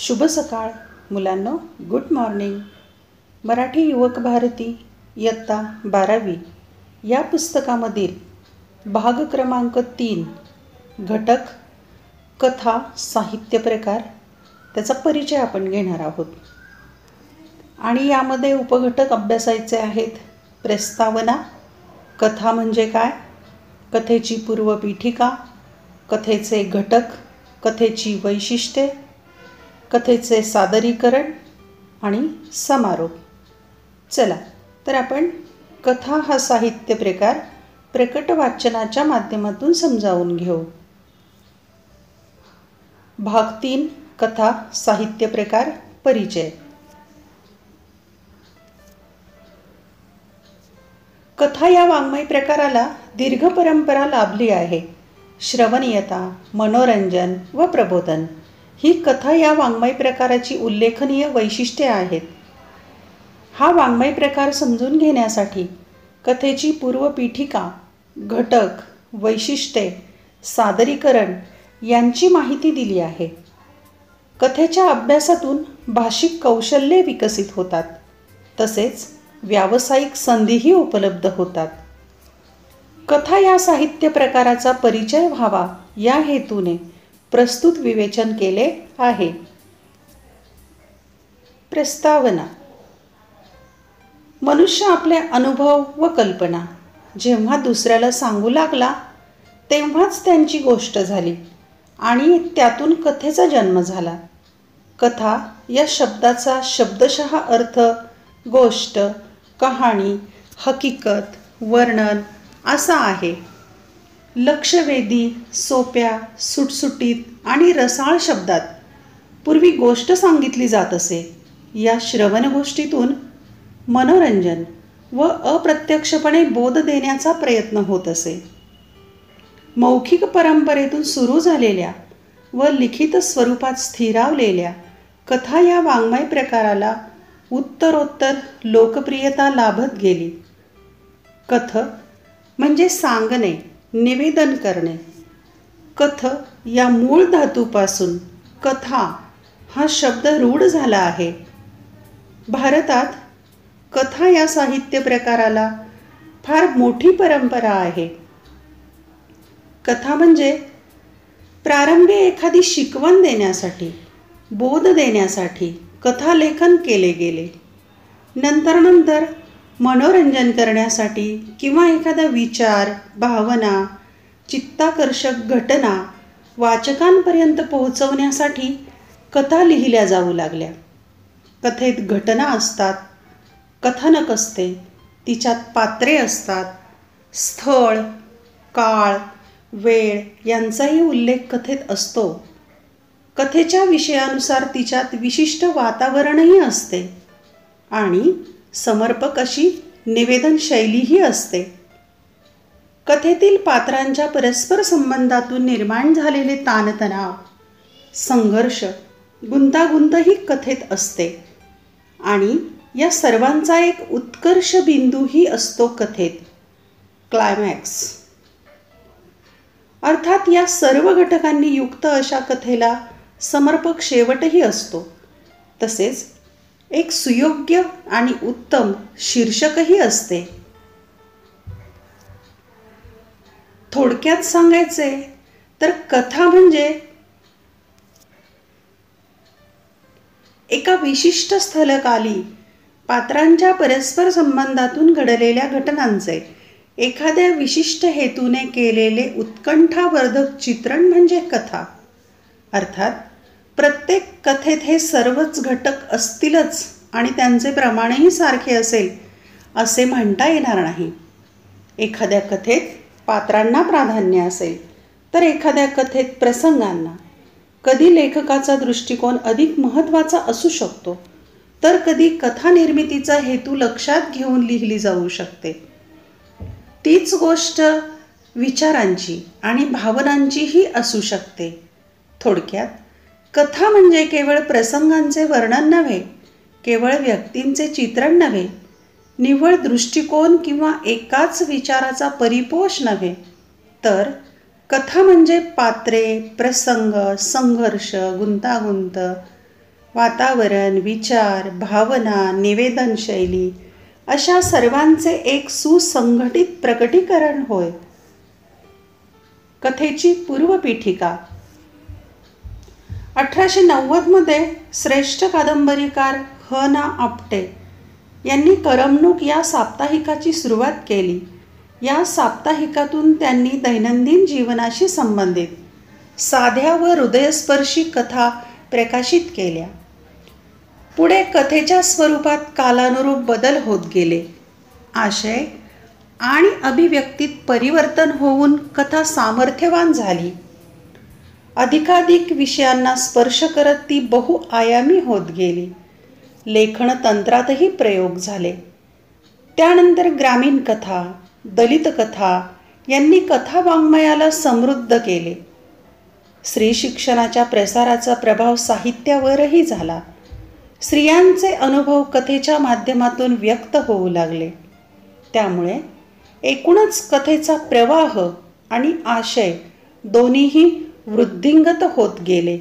शुभ सकाळ मुलांनो, गुड मॉर्निंग. मराठी युवक भारती इयत्ता 12वी या पुस्तकामधील भाग क्रमांक 3 घटक कथा साहित्य प्रकार त्याचा परिचय आपण घेणार आहोत. आणि यामध्ये उपघटक अभ्यासायचे आहेत. प्रस्तावना, कथा म्हणजे काय, कथेची पूर्वपीठिका, कथेचे घटक, कथेची वैशिष्ट्ये, कथेचे सादरीकरण आणि समारोप. चला तर आपण कथा हा साहित्य प्रकार प्रकट वाचनाच्या माध्यमातून समजावून घेऊ. भाग 3 कथा साहित्य प्रकार परिचय. कथा या वाङ्मय प्रकाराला दीर्घ परंपरा लाभली आहे. श्रवणीयता, मनोरंजन व प्रबोधन ही कथा या वाङ्मय प्रकाराची उल्लेखनीय वैशिष्ट्ये आहेत. हा वाङ्मय प्रकार समजून घेण्यासाठी कथेची पूर्वपीठिका, घटक, वैशिष्ट्ये, सादरीकरण यांची माहिती दिली आहे. कथेच्या अभ्यासातून भाषिक कौशल्ये विकसित होतात, तसेच व्यावसायिक संधीही उपलब्ध होतात. कथा या साहित्य प्रकाराचा परिचय व्हावा या हेतूने प्रस्तुत विवेचन केले आहे. प्रस्तावना. मनुष्य आपले अनुभव व कल्पना जेव्हा दुसऱ्याला सांगू लागला तेव्हाच त्यांची गोष्ट झाली आणि त्यातून कथेचा जन्म झाला. कथा या शब्दाचा शब्दशः अर्थ गोष्ट, कहाणी, हकीकत, वर्णन असा आहे. लक्षवेधी, सोप्या, सुटसुटीत आणि रसाळ शब्दात पूर्वी गोष्ट सांगितली जात असे. या श्रवण गोष्टीतून मनोरंजन व अप्रत्यक्षपणे बोध देण्याचा प्रयत्न होत असे. मौखिक परंपरेतून सुरू झालेल्या व लिखित स्वरूपात स्थिरावलेल्या कथा या वाङ्मय प्रकाराला उत्तरोत्तर लोकप्रियता लाभत गेली. कथ म्हणजे सांगणे, निवेदन करणे. कथ या मूळ धातूपासून कथा हा शब्द रूढ झाला आहे. भारतात कथा या साहित्य प्रकाराला फार मोठी परंपरा आहे. कथा म्हणजे प्रारंभी एखादी शिकवण देण्यासाठी, बोध देण्यासाठी कथालेखन केले गेले. नंतर मनोरंजन करण्यासाठी किंवा एखादा विचार, भावना, चित्ताकर्षक घटना वाचकांपर्यंत पोहोचवण्यासाठी कथा लिहिल्या जाऊ लागल्या. कथेत घटना असतात, कथानक असते, तिच्यात पात्रे असतात, स्थळ, काळ, वेळ यांचाही उल्लेख कथेत असतो. कथेच्या विषयानुसार तिच्यात विशिष्ट वातावरणही असते आणि समर्पक अशी निवेदन शैलीही असते. कथेतील पात्रांच्या परस्पर संबंधातून निर्माण झालेले ताणतणाव, संघर्ष, गुंतागुंत ही कथेत असते आणि या सर्वांचा एक उत्कर्ष बिंदूही असतो कथेत, क्लायमॅक्स. अर्थात या सर्व घटकांनी युक्त अशा कथेला समर्पक शेवटही असतो. तसेच एक सुयोग्य आणि उत्तम शीर्षकही असते. थोडक्यात सांगायचे तर कथा म्हणजे एका विशिष्ट स्थलकाली पात्रांच्या परस्पर संबंधातून घडलेल्या घटनांचे एखाद्या विशिष्ट हेतूने केलेले उत्कंठावर्धक चित्रण म्हणजे कथा. अर्थात प्रत्येक कथेत हे सर्वच घटक असतीलच आणि त्यांचे प्रमाणही सारखे असेल असे म्हणता येणार नाही. एखाद्या कथेत पात्रांना प्राधान्य असेल तर एखाद्या कथेत प्रसंगांना. कधी लेखकाचा दृष्टिकोन अधिक महत्त्वाचा असू शकतो तर कधी कथा निर्मितीचा हेतू लक्षात घेऊन लिहिली जाऊ शकते. तीच गोष्ट विचारांची आणि भावनांचीही असू शकते. थोडक्यात कथा म्हणजे केवळ प्रसंगांचे वर्णन नव्हे, केवळ व्यक्तींचे चित्रण नव्हे, निव्वळ दृष्टिकोन किंवा एकाच विचाराचा परिपोष नव्हे, तर कथा म्हणजे पात्रे, प्रसंग, संघर्ष, गुंतागुंत वातावरण, विचार, भावना, निवेदन शैली अशा सर्वांचे एक सुसंघटित प्रकटीकरण होय. कथेची पूर्वपीठिका. 1890 श्रेष्ठ कादंबरीकार ह. ना. आपटे यांनी करमणूक या साप्ताहिकाची सुरुवात केली. या साप्ताहिकातून त्यांनी दैनंदिन जीवनाशी संबंधित साध्या व हृदयस्पर्शी कथा प्रकाशित केल्या. पुढे कथेच्या स्वरूपात कालानुरूप बदल होत गेले. आशय आणि अभिव्यक्तीत परिवर्तन होऊन कथा सामर्थ्यवान झाली. अधिकाधिक विषयांना स्पर्श करत ती बहुआयामी होत गेली. लेखन तंत्रातही प्रयोग झाले. त्यानंतर ग्रामीण कथा, दलित कथा यांनी कथा वाङ्मयाला समृद्ध केले. स्त्री शिक्षणाच्या प्रसाराचा प्रभाव साहित्यावरही झाला. स्त्रियांचे अनुभव कथेच्या माध्यमातून व्यक्त होऊ लागले. त्यामुळे एकूणच कथेचा प्रवाह आणि आशय दोन्हीही वृद्धिंगत होत गेले.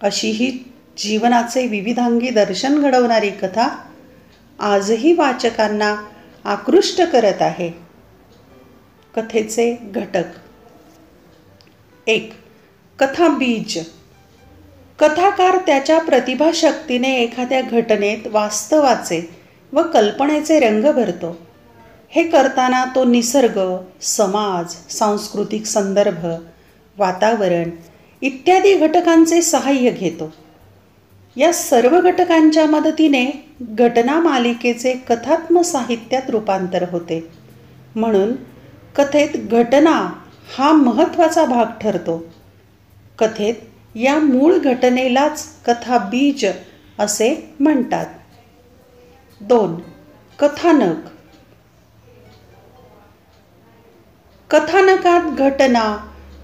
अशी ही जीवनाचे विविधांगी दर्शन घडवणारी कथा आजही वाचकांना आकृष्ट करत आहे. कथेचे घटक. 1. कथा बीज. कथाकार त्याच्या प्रतिभाशक्तीने एखाद्या घटनेत वास्तवाचे व कल्पनेचे रंग भरतो. हे करताना तो निसर्ग, समाज, सांस्कृतिक संदर्भ, वातावरण इत्यादी घटकांचे सहाय्य घेतो. या सर्व घटकांच्या मदतीने घटना मालिकेचे कथात्म साहित्यात रूपांतर होते. म्हणून कथेत घटना हा महत्त्वाचा भाग ठरतो. कथेत या मूळ घटनेलाच कथा बीज असे म्हणतात. 2. कथानक. कथानकात घटना,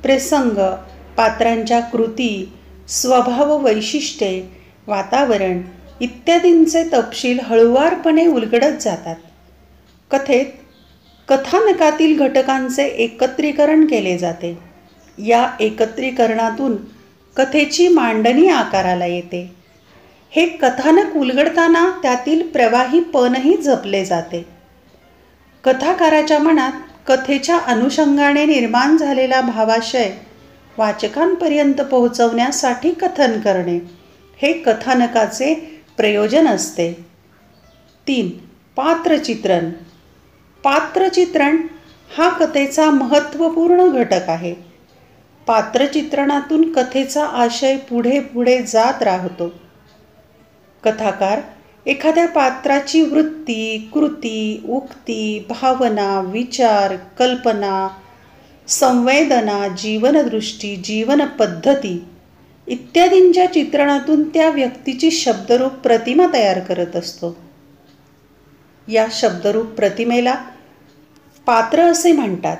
प्रसंग, पात्रांच्या कृती, स्वभाव वैशिष्ट्ये, वातावरण इत्यादींचे तपशील हळुवारपणे उलगडत जातात. कथेत कथानकातील घटकांचे एकत्रीकरण केले जाते. या एकत्रीकरणातून कथेची मांडणी आकाराला येते. हे कथानक उलगडताना त्यातील प्रवाहीपणही जपले जाते. कथाकाराच्या मनात कथेच्या अनुषंगाने निर्माण झालेला भावाशय वाचकांपर्यंत पोहोचवण्यासाठी कथन करणे हे कथानकाचे प्रयोजन असते. 3. पात्रचित्रण. पात्रचित्रण हा कथेचा महत्त्वपूर्ण घटक आहे. पात्रचित्रणातून कथेचा आशय पुढे पुढे जात राहतो. कथाकार एखाद्या पात्राची वृत्ती, कृती, उक्ती, भावना, विचार, कल्पना, संवेदना, जीवनदृष्टी, जीवनपद्धती इत्यादींच्या चित्रणातून त्या व्यक्तीची शब्दरूप प्रतिमा तयार करत असतो. या शब्दरूप प्रतिमेला पात्र असे म्हणतात.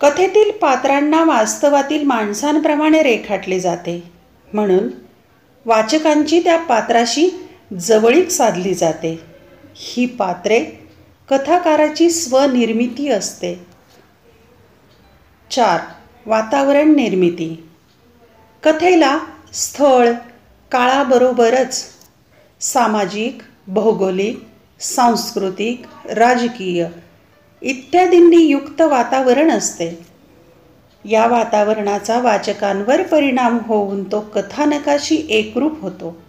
कथेतील पात्रांना वास्तवातील माणसांप्रमाणे रेखाटले जाते. म्हणून वाचकांची त्या पात्राशी जवळीक साधली जाते. ही पात्रे कथाकाराची स्वनिर्मिती असते. 4. वातावरण निर्मिती. कथेला स्थळ, काळाबरोबरच सामाजिक, भौगोलिक, सांस्कृतिक, राजकीय इत्यादींनी युक्त वातावरण असते. या वातावरणाचा वाचकांवर परिणाम होऊन तो कथानकाशी एकरूप होतो.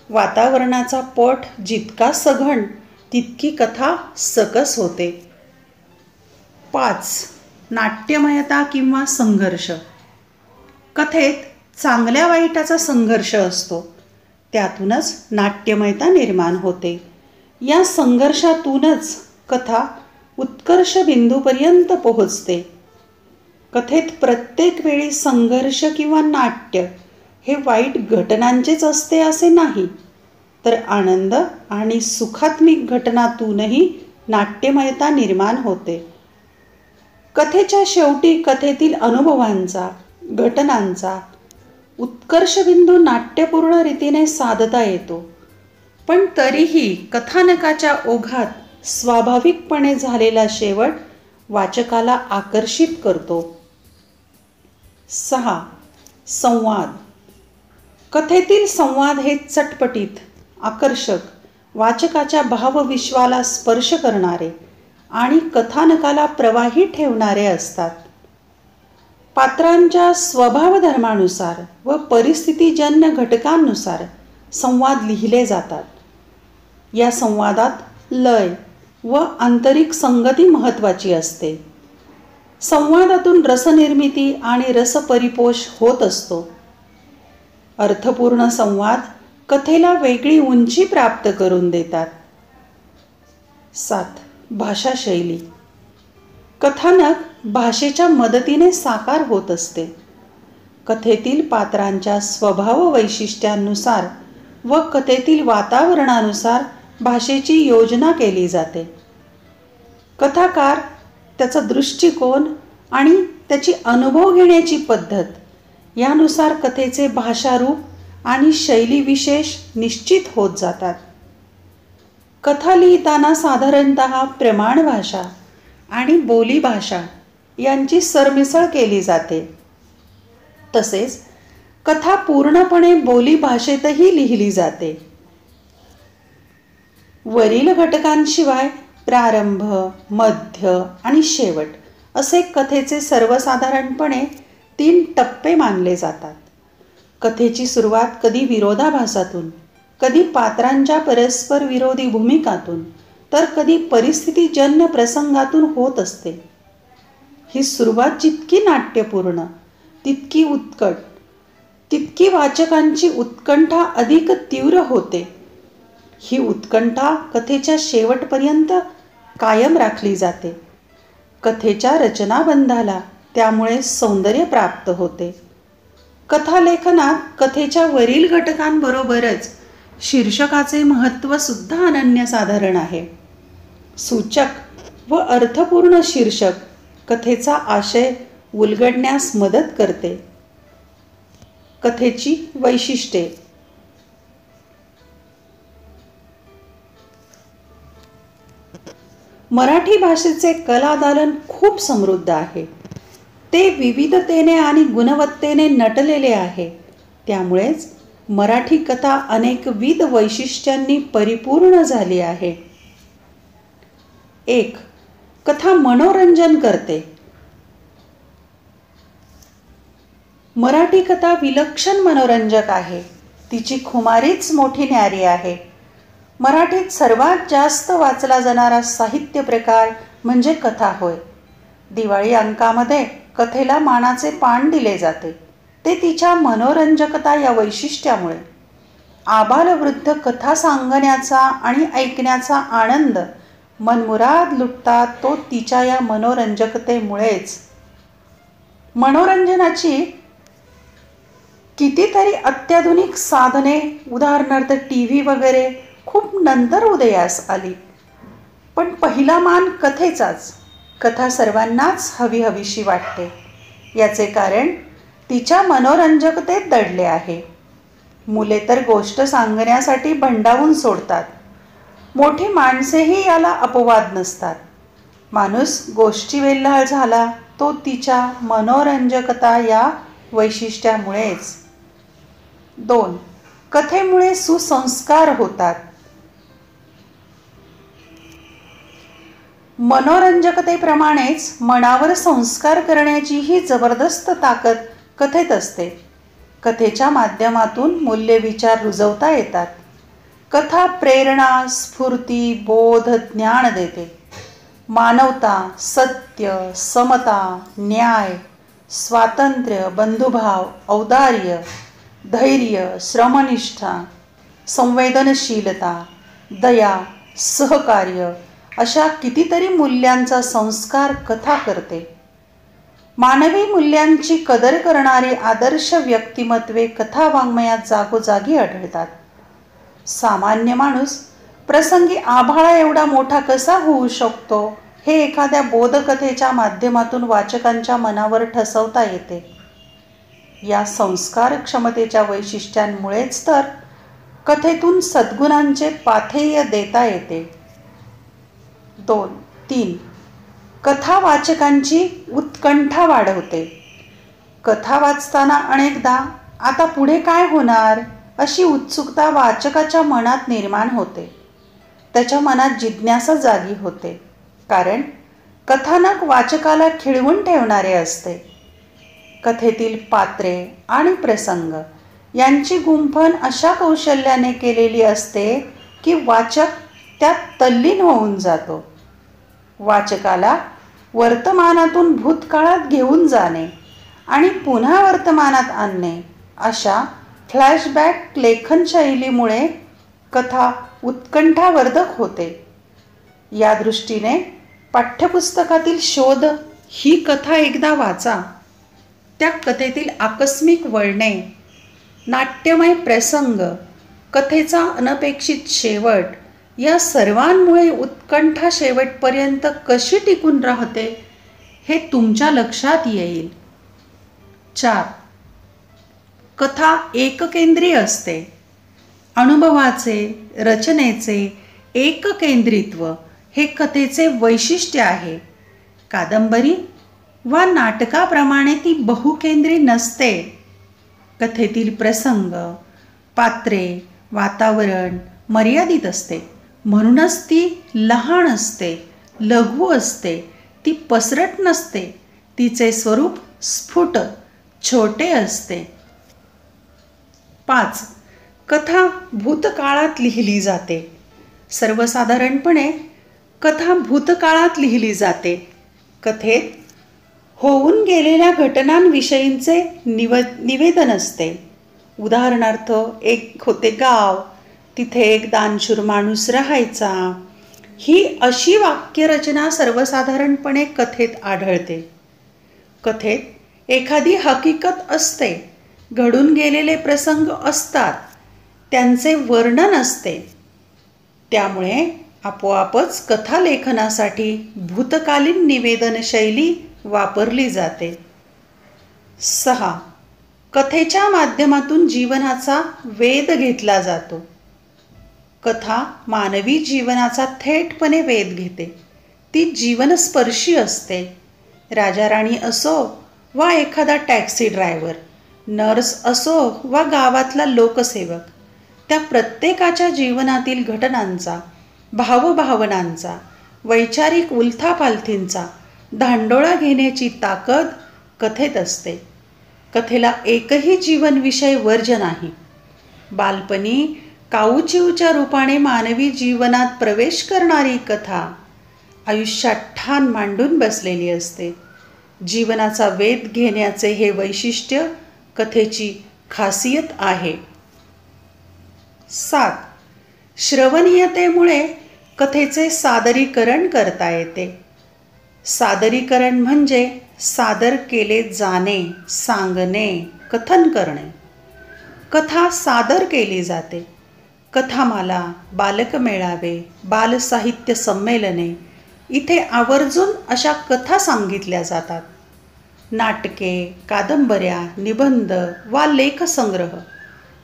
वातावरणाचा पट जितका सघन तितकी कथा सकस होते. 5. नाट्यमयता किंवा संघर्ष. कथेत चांगल्या वाईटाचा संघर्ष असतो. त्यातूनच नाट्यमयता निर्माण होते. या संघर्षातूनच कथा उत्कर्ष बिंदूपर्यंत पोहोचते. कथेत प्रत्येक वेळी संघर्ष किंवा नाट्य हे वाईट घटनांचेच असते असे नाही, तर आनंद आणि सुखात्मिक घटनातूनही नाट्यमयता निर्माण होते. कथेच्या शेवटी कथेतील अनुभवांचा, घटनांचा उत्कर्ष बिंदू नाट्यपूर्ण रीतीने साधता येतो. पण तरीही कथानकाच्या ओघात स्वाभाविकपणे झालेला शेवट वाचकाला आकर्षित करतो. 6. संवाद. कथेतील संवाद हे चटपटीत, आकर्षक, वाचकाच्या भावविश्वाला स्पर्श करणारे आणि कथानकाला प्रवाही ठेवणारे असतात. पात्रांच्या स्वभावधर्मानुसार व परिस्थितीजन्य घटकांनुसार संवाद लिहिले जातात. या संवादात लय व आंतरिक संगती महत्त्वाची असते. संवादातून रसनिर्मिती आणि रसपरिपोष होत असतो. अर्थपूर्ण संवाद कथेला वेगळी उंची प्राप्त करून देतात. 7. भाषाशैली. कथानक भाषेच्या मदतीने साकार होत असते. कथेतील पात्रांच्या स्वभाव वैशिष्ट्यांनुसार व कथेतील वातावरणानुसार भाषेची योजना केली जाते. कथाकार त्याचा दृष्टिकोन आणि त्याची अनुभव घेण्याची पद्धत यानुसार कथेचे भाषारूप आणि शैली विशेष निश्चित होत जातात. कथा लिहिताना साधारणतः प्रमाण भाषा आणि बोलीभाषा यांची सरमिसळ केली जाते. तसेच कथा पूर्णपणे बोलीभाषेतही लिहिली जाते. वरील घटकांशिवाय प्रारंभ, मध्य आणि शेवट असे कथेचे सर्वसाधारणपणे 3 टप्पे मानले जातात. कथेची सुरुवात कधी विरोधाभासातून, कधी पात्रांच्या परस्पर विरोधी भूमिकातून, तर कधी परिस्थितीजन्य प्रसंगातून होत असते. ही सुरुवात जितकी नाट्यपूर्ण, तितकी उत्कट, तितकी वाचकांची उत्कंठा अधिक तीव्र होते. ही उत्कंठा कथेच्या शेवटपर्यंत कायम राखली जाते. कथेच्या रचनाबंधाला त्यामुळे सौंदर्य प्राप्त होते. कथालेखनात कथेच्या वरील घटकांबरोबरच शीर्षकाचे महत्त्व सुद्धा अनन्यसाधारण आहे. सूचक व अर्थपूर्ण शीर्षक कथेचा आशय उलगडण्यास मदत करते. कथेची वैशिष्ट्ये. मराठी भाषेचे कलादालन खूप समृद्ध आहे. ते विविधतेने आणि गुणवत्तेने नटलेले आहे. त्यामुळेच मराठी कथा अनेकविध वैशिष्ट्यांनी परिपूर्ण झाली आहे. 1. कथा मनोरंजन करते. मराठी कथा विलक्षण मनोरंजक आहे. तिची खुमारीच मोठी न्यारी आहे. मराठीत सर्वात जास्त वाचला जाणारा साहित्य प्रकार म्हणजे कथा होय. दिवाळी अंकामध्ये कथेला मानाचे पान दिले जाते. ते तिच्या मनोरंजकता या वैशिष्ट्यामुळे. आबालवृद्ध कथा सांगण्याचा आणि ऐकण्याचा आनंद मनमुराद लुटतात तो तिच्या या मनोरंजकतेमुळेच. मनोरंजनाची कितीतरी अत्याधुनिक साधने, उदाहरणार्थ TV वगैरे खूप नंतर उदयास आली. पण पहिला मान कथेचाच. कथा सर्वांनाच हवीहवीशी वाटते. याचे कारण तिच्या मनोरंजकतेत दडले आहे. मुले तर गोष्ट सांगण्यासाठी भंडावून सोडतात. मोठी माणसेही याला अपवाद नसतात. माणूस गोष्टीवेल्हाळ झाला तो तिच्या मनोरंजकता या वैशिष्ट्यामुळेच. 2. कथेमुळे सुसंस्कार होतात. मनोरंजकतेप्रमाणेच मनावर संस्कार करण्याची ही जबरदस्त ताकद कथेत असते. कथेच्या माध्यमातून मूल्य विचार रुजवता येतात. कथा प्रेरणा, स्फूर्ती, बोध, ज्ञान देते. मानवता, सत्य, समता, न्याय, स्वातंत्र्य, बंधुभाव, औदार्य, धैर्य, श्रमनिष्ठा, संवेदनशीलता, दया, सहकार्य अशा कितीतरी मूल्यांचा संस्कार कथा करते. मानवी मूल्यांची कदर करणारी आदर्श व्यक्तिमत्वे कथा वाङ्मयात जागोजागी आढळतात. सामान्य माणूस प्रसंगी आभाळा एवढा मोठा कसा होऊ शकतो हे एखाद्या बोधकथेच्या माध्यमातून वाचकांच्या मनावर ठसवता येते. या संस्कार क्षमतेच्या वैशिष्ट्यांमुळेच तर कथेतून सद्गुणांचे पाथेय देता येते. 2. 3. कथा वाचकांची उत्कंठा वाढवते. कथा वाचताना अनेकदा आता पुढे काय होणार अशी उत्सुकता वाचकाच्या मनात निर्माण होते. त्याच्या मनात जिज्ञासा जागी होते, कारण कथानक वाचकाला खिळवून ठेवणारे असते. कथेतील पात्रे आणि प्रसंग यांची गुंफण अशा कौशल्याने केलेली असते की वाचक त्यात तल्लीन होऊन जातो. वाचकाला वर्तमानातून भूतकाळात घेऊन जाणे आणि पुन्हा वर्तमानात आणणे अशा फ्लॅशबॅक लेखनशैलीमुळे कथा उत्कंठावर्धक होते. या दृष्टीने पाठ्यपुस्तकातील शोध ही कथा एकदा वाचा. त्या कथेतील आकस्मिक वळणे, नाट्यमय प्रसंग, कथेचा अनपेक्षित शेवट या सर्वांमुळे उत्कंठा शेवटपर्यंत कशी टिकून राहते हे तुमच्या लक्षात येईल. 4. कथा एककेंद्री असते. अनुभवाचे, रचनेचे एककेंद्रित्व हे कथेचे वैशिष्ट्य आहे. कादंबरी वा नाटकाप्रमाणे ती बहुकेंद्री नसते. कथेतील प्रसंग, पात्रे, वातावरण मर्यादित असते. म्हणूनच ती लहान असते, लघु असते, ती पसरट नसते. तिचे स्वरूप स्फुट, छोटे असते. 5. कथा भूतकाळात लिहिली जाते. सर्वसाधारणपणे कथा भूतकाळात लिहिली जाते. कथेत होऊन गेलेल्या घटनांविषयींचे निवेदन असते. उदाहरणार्थ, एक होते गाव, तिथे एक दानशूर माणूस राहायचा. ही अशी वाक्यरचना सर्वसाधारणपणे कथेत आढळते. कथेत एखादी हकीकत असते, घडून गेलेले प्रसंग असतात, त्यांचे वर्णन असते. त्यामुळे आपोआपच कथालेखनासाठी भूतकालीन निवेदन शैली वापरली जाते. 6. कथेच्या माध्यमातून जीवनाचा वेध घेतला जातो. कथा मानवी जीवनाचा थेटपणे वेध घेते. ती जीवनस्पर्शी असते. राजाराणी असो वा एखादा टॅक्सी ड्रायव्हर, नर्स असो वा गावातला लोकसेवक, त्या प्रत्येकाच्या जीवनातील घटनांचा, भावभावनांचा, वैचारिक उलथापालथींचा धांडोळा घेण्याची ताकद कथेत असते. कथेला एकही जीवनविषय वर्ज्य नाही. बालपणी काऊचिऊच्या रूपाने मानवी जीवनात प्रवेश करणारी कथा आयुष्यात ठाण मांडून बसलेली असते. जीवनाचा वेध घेण्याचे हे वैशिष्ट्य कथेची खासियत आहे. 7. श्रवणीयतेमुळे कथेचे सादरीकरण करता येते. सादरीकरण म्हणजे सादर केले जाणे, सांगणे, कथन करणे. कथा सादर केली जाते. कथामाला, बालकमेळावे, बालसाहित्य संमेलने इथे आवर्जून अशा कथा सांगितल्या जातात. नाटके, कादंबऱ्या, निबंध वा लेखसंग्रह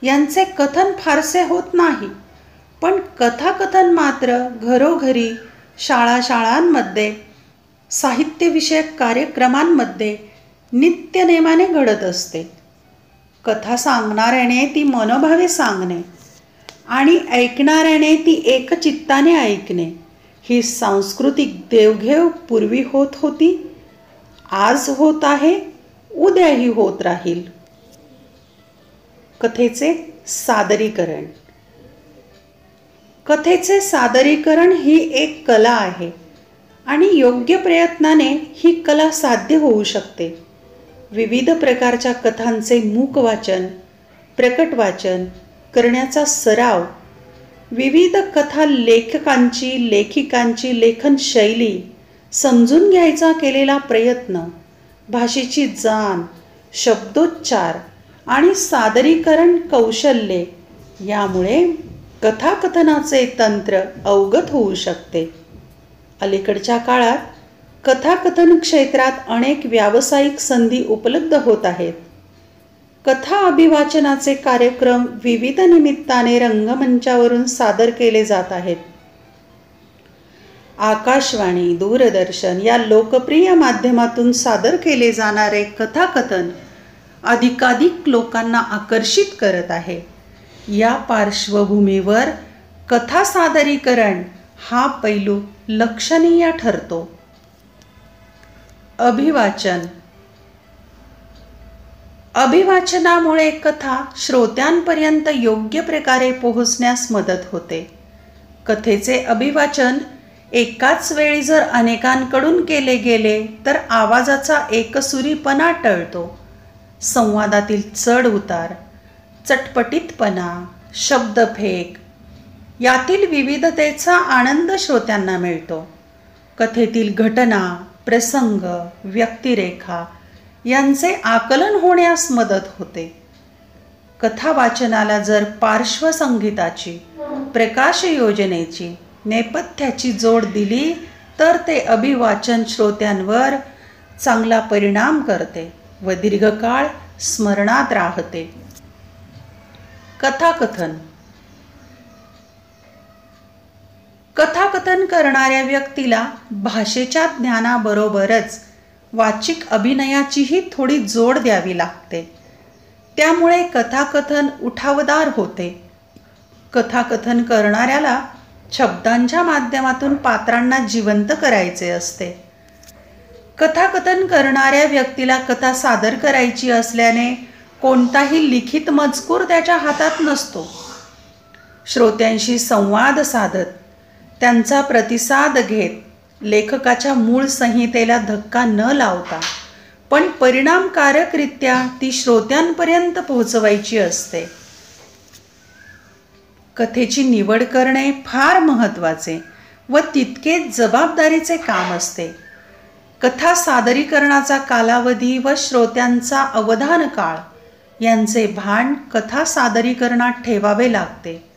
यांचे कथन फारसे होत नाही, पण कथाकथन मात्र घरोघरी, शाळांमध्ये, साहित्यविषयक कार्यक्रमांमध्ये नित्यनेमाने घडत असते. कथा सांगणाऱ्याने ती मनोभावे सांगणे आणि ऐकणाऱ्याने ती एकचित्ताने ऐकणे ही सांस्कृतिक देवघेव पूर्वी होत होती, आज होत आहे, उद्याही होत राहील. कथेचे सादरीकरण. कथेचे सादरीकरण ही एक कला आहे आणि योग्य प्रयत्नाने ही कला साध्य होऊ शकते. विविध प्रकारच्या कथांचे मूक वाचन, प्रकट वाचन करण्याचा सराव, विविध कथा लेखिकांची लेखन शैली समजून घ्यायचा केलेला प्रयत्न, भाषेची जाण, शब्दोच्चार आणि सादरीकरण कौशल्ये यामुळे कथाकथनाचे तंत्र अवगत होऊ शकते. अलीकडच्या काळात कथाकथन क्षेत्रात अनेक व्यावसायिक संधी उपलब्ध होत आहेत. कथा अभिवाचनाचे कार्यक्रम विविध निमित्ताने रंगमंचावरून सादर केले जात आहेत. आकाशवाणी, दूरदर्शन या लोकप्रिय माध्यमातून सादर केले जाणारे कथाकथन अधिकाधिक लोकांना आकर्षित करत आहे. या पार्श्वभूमीवर कथा सादरीकरण हा पैलू लक्षणीय ठरतो. अभिवाचन. अभिवाचनामुळे कथा श्रोत्यांपर्यंत योग्य प्रकारे पोहोचण्यास मदत होते. कथेचे अभिवाचन एकाच वेळी जर अनेकांकडून केले गेले तर आवाजाचा एकसुरीपणा टळतो. संवादातील चढ उतार, चटपटीतपणा, शब्दफेक यातील विविधतेचा आनंद श्रोत्यांना मिळतो. कथेतील घटना, प्रसंग, व्यक्तिरेखा यांचे आकलन होण्यास मदत होते. कथा वाचनाला जर पार्श्वसंगीताची, प्रकाशयोजनेची, नेपथ्याची जोड दिली तर ते अभिवाचन श्रोत्यांवर चांगला परिणाम करते व दीर्घकाळ स्मरणात राहते. कथाकथन. कथाकथन करणाऱ्या व्यक्तीला भाषेच्या ज्ञानाबरोबरच वाचिक अभिनयाचीही थोडी जोड द्यावी लागते. त्यामुळे कथाकथन उठावदार होते. कथाकथन करणाऱ्याला शब्दांच्या माध्यमातून पात्रांना जिवंत करायचे असते. कथाकथन करणाऱ्या व्यक्तीला कथा सादर करायची असल्याने कोणताही लिखित मजकूर त्याच्या हातात नसतो. श्रोत्यांशी संवाद साधत, त्यांचा प्रतिसाद घेत, लेखकाच्या मूळ संहितेला धक्का न लावता पण परिणामकारकरित्या ती श्रोत्यांपर्यंत पोहोचवायची असते. कथेची निवड करणे फार महत्त्वाचे व तितकेच जबाबदारीचे काम असते. कथा सादरीकरणाचा कालावधी व श्रोत्यांचा अवधान काळ यांचे भान कथा सादरीकरणात ठेवावे लागते.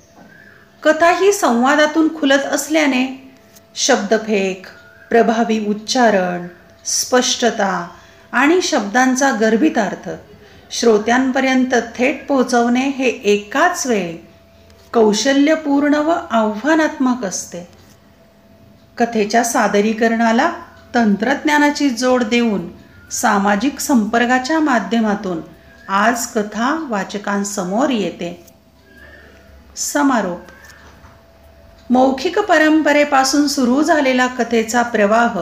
कथा ही संवादातून खुलत असल्याने शब्दफेक, प्रभावी उच्चारण, स्पष्टता आणि शब्दांचा गर्भितार्थ श्रोत्यांपर्यंत थेट पोहोचवणे हे एकाच वेळी कौशल्यपूर्ण व आव्हानात्मक असते. कथेच्या सादरीकरणाला तंत्रज्ञानाची जोड देऊन सामाजिक संपर्काच्या माध्यमातून आज कथा वाचकांसमोर येते. समारोप. मौखिक परंपरेपासून सुरू झालेला कथेचा प्रवाह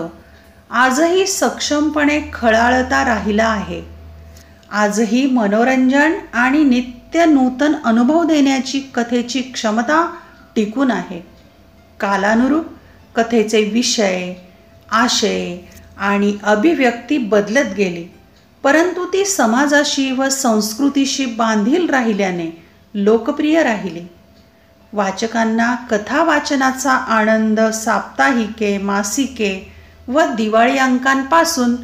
आजही सक्षमपणे खळाळता राहिला आहे. आजही मनोरंजन आणि नित्य नूतन अनुभव देण्याची कथेची क्षमता टिकून आहे. कालानुरूप कथेचे विषय, आशय आणि अभिव्यक्ती बदलत गेली, परंतु ती समाजाशी व संस्कृतीशी बांधील राहिल्याने लोकप्रिय राहिली. वाचकांना कथा वाचनाचा आनंद साप्ताहिके, मासिके व दिवाळी अंकांपासून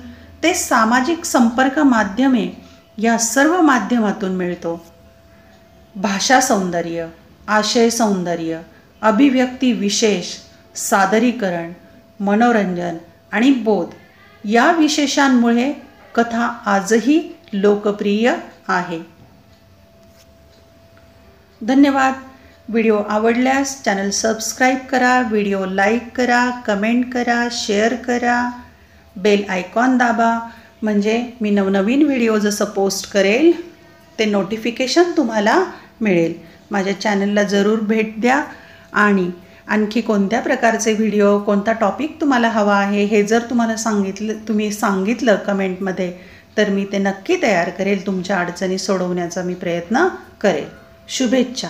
ते सामाजिक संपर्क माध्यमे या सर्व माध्यमातून मिळतो. भाषा सौंदर्य, आशय सौंदर्य, अभिव्यक्ती विशेष, सादरीकरण, मनोरंजन आणि बोध या विशेषांमुळे कथा आजही लोकप्रिय आहे. धन्यवाद. व्हिडिओ आवडल्यास चॅनल सबस्क्राईब करा, व्हिडिओ लाईक करा, कमेंट करा, शेअर करा, बेल आयकॉन दाबा म्हणजे मी नवनवीन व्हिडिओ जसं पोस्ट करेल ते नोटिफिकेशन तुम्हाला मिळेल. माझ्या चॅनलला जरूर भेट द्या आणि आणखी कोणत्या प्रकारचे व्हिडिओ, कोणता टॉपिक तुम्हाला हवा आहे हे जर तुम्ही सांगितलं कमेंटमध्ये तर मी ते नक्की तयार करेल. तुमच्या अडचणी सोडवण्याचा मी प्रयत्न करेल. शुभेच्छा.